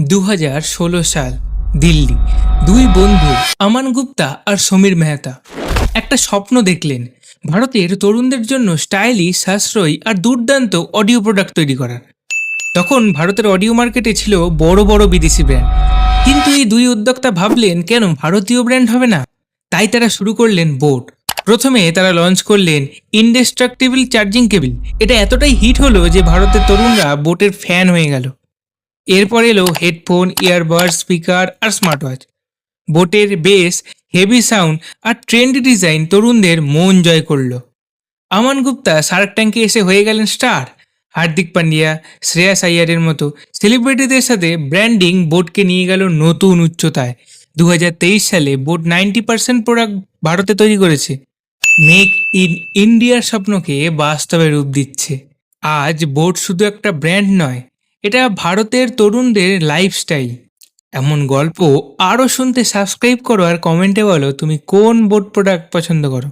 2016 সাল, দিল্লি। দুই বন্ধু আমান গুপ্তা আর সমীর মেহতা একটা স্বপ্ন দেখলেন, ভারতের তরুণদের জন্য স্টাইলিশ, সাশ্রয়ী আর দুর্দান্ত অডিও প্রোডাক্ট তৈরি করার। তখন ভারতের অডিও মার্কেটে ছিল বড় বড় বিদেশি ব্র্যান্ড, কিন্তু এই দুই উদ্যোক্তা ভাবলেন কেন ভারতীয় ব্র্যান্ড হবে না। তাই তারা শুরু করলেন বোট। প্রথমে তারা লঞ্চ করলেন ইনডেস্ট্রাকটেবল চার্জিং কেবিল। এটা এতটাই হিট হলো যে ভারতের তরুণরা বোটের ফ্যান হয়ে গেল। এরপর এলো হেডফোন, ইয়ারবাড, স্পিকার আর স্মার্ট ওয়াচ। বোটের বেস, হেভি সাউন্ড আর ট্রেন্ডি ডিজাইন তরুণদের মন জয় করলো। আমান গুপ্তা শার্ক ট্যাঙ্কে এসে হয়ে গেলেন স্টার। হার্দিক পান্ডিয়া, শ্রেয়াস আইয়ারের মতো সেলিব্রিটিদের সাথে ব্র্যান্ডিং বোটকে নিয়ে গেল নতুন উচ্চতায়। 2023 সালে বোট 90% প্রোডাক্ট ভারতে তৈরি করেছে। মেক ইন ইন্ডিয়ার স্বপ্নকে বাস্তবে রূপ দিচ্ছে। আজ বোট শুধু একটা ব্র্যান্ড নয়, এটা ভারতের তরুণদের লাইফস্টাইল। এমন গল্প আরও শুনতে সাবস্ক্রাইব করো আর কমেন্টে বলো তুমি কোন বোট প্রোডাক্ট পছন্দ করো।